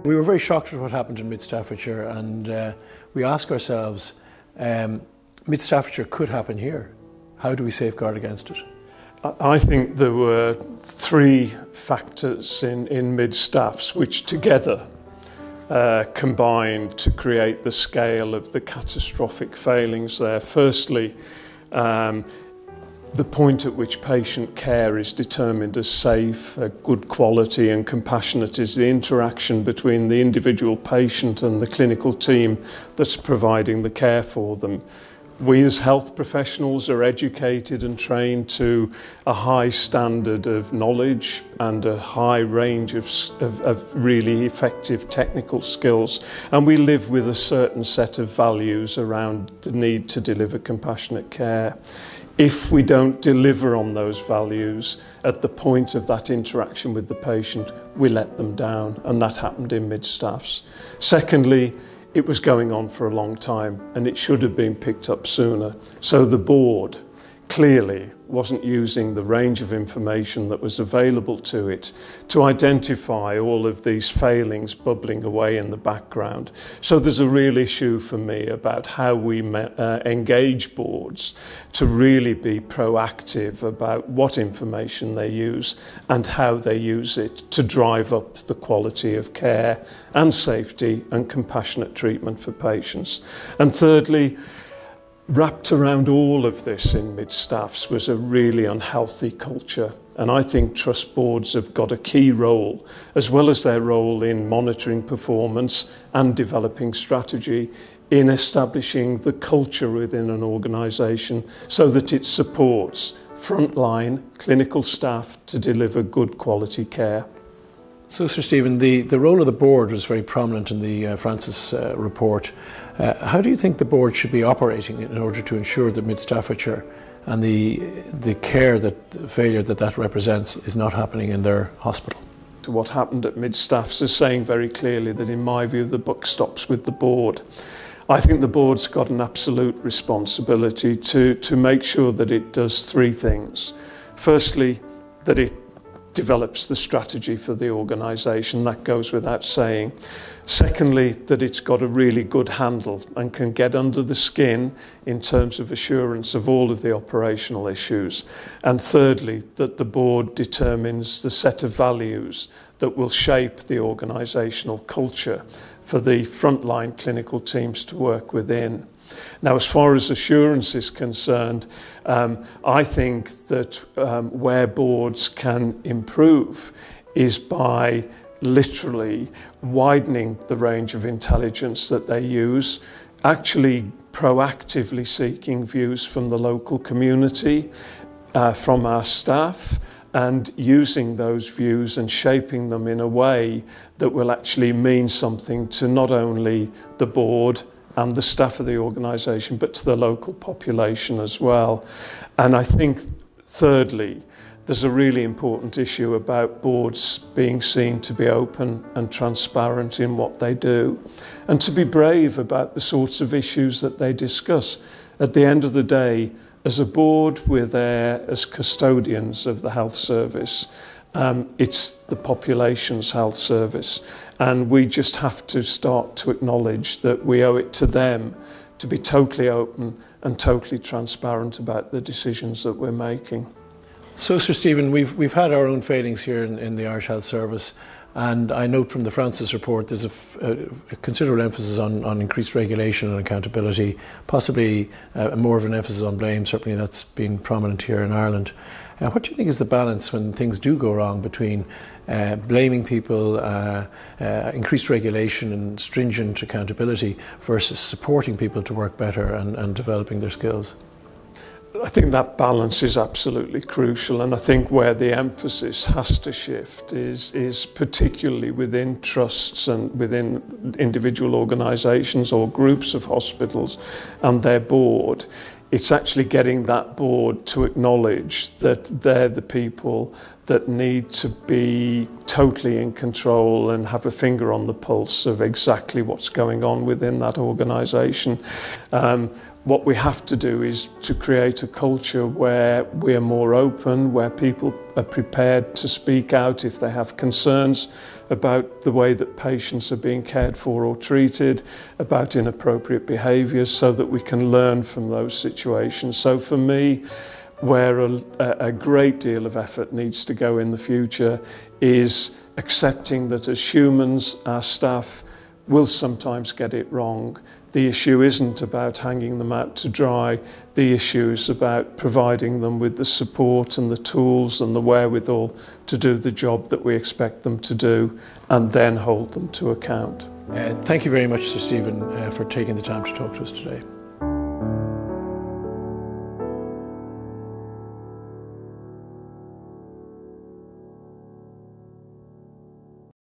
We were very shocked at what happened in Mid Staffordshire, and we ask ourselves, Mid Staffordshire could happen here. How do we safeguard against it? I think there were three factors in Mid Staffs which together combined to create the scale of the catastrophic failings there. Firstly, the point at which patient care is determined as safe, good quality and compassionate is the interaction between the individual patient and the clinical team that's providing the care for them. We as health professionals are educated and trained to a high standard of knowledge and a high range of really effective technical skills, and we live with a certain set of values around the need to deliver compassionate care. If we don't deliver on those values at the point of that interaction with the patient, we let them down, and that happened in Mid Staffs. Secondly, it was going on for a long time and it should have been picked up sooner. So the board clearly wasn't using the range of information that was available to it to identify all of these failings bubbling away in the background. So there's a real issue for me about how we engage boards to really be proactive about what information they use and how they use it to drive up the quality of care and safety and compassionate treatment for patients. And thirdly, wrapped around all of this in Mid Staffs was a really unhealthy culture, and I think trust boards have got a key role, as well as their role in monitoring performance and developing strategy, in establishing the culture within an organisation so that it supports frontline clinical staff to deliver good quality care. So, Sir Stephen, the role of the board was very prominent in the Francis report. How do you think the board should be operating in order to ensure that Mid Staffordshire and the care, the failure that represents is not happening in their hospital? What happened at Mid Staffs is saying very clearly that, in my view, the buck stops with the board. I think the board's got an absolute responsibility to make sure that it does three things. Firstly, that it develops the strategy for the organisation, that goes without saying. Secondly, that it's got a really good handle and can get under the skin in terms of assurance of all of the operational issues. And thirdly, that the board determines the set of values that will shape the organisational culture for the frontline clinical teams to work within. Now, as far as assurance is concerned, I think that where boards can improve is by literally widening the range of intelligence that they use, actually proactively seeking views from the local community, from our staff, and using those views and shaping them in a way that will actually mean something to not only the board and the staff of the organisation, but to the local population as well. And I think, thirdly, there's a really important issue about boards being seen to be open and transparent in what they do, and to be brave about the sorts of issues that they discuss. At the end of the day, as a board, we're there as custodians of the health service. It's the population's health service, and we just have to start to acknowledge that we owe it to them to be totally open and totally transparent about the decisions that we're making. So, Sir Stephen, we've had our own failings here in the Irish Health Service, and I note from the Francis report there's a considerable emphasis on increased regulation and accountability, possibly more of an emphasis on blame. Certainly that's been prominent here in Ireland. What do you think is the balance when things do go wrong between blaming people, increased regulation and stringent accountability versus supporting people to work better and developing their skills? I think that balance is absolutely crucial, and I think where the emphasis has to shift is particularly within trusts and within individual organisations or groups of hospitals and their board. It's actually getting that board to acknowledge that they're the people that need to be totally in control and have a finger on the pulse of exactly what's going on within that organisation. what we have to do is to create a culture where we're more open, where people are prepared to speak out if they have concerns about the way that patients are being cared for or treated, about inappropriate behaviours, so that we can learn from those situations. So for me, where a great deal of effort needs to go in the future is accepting that as humans, our staff will sometimes get it wrong. The issue isn't about hanging them out to dry. The issue is about providing them with the support and the tools and the wherewithal to do the job that we expect them to do, and then hold them to account. Thank you very much, Sir Stephen, for taking the time to talk to us today.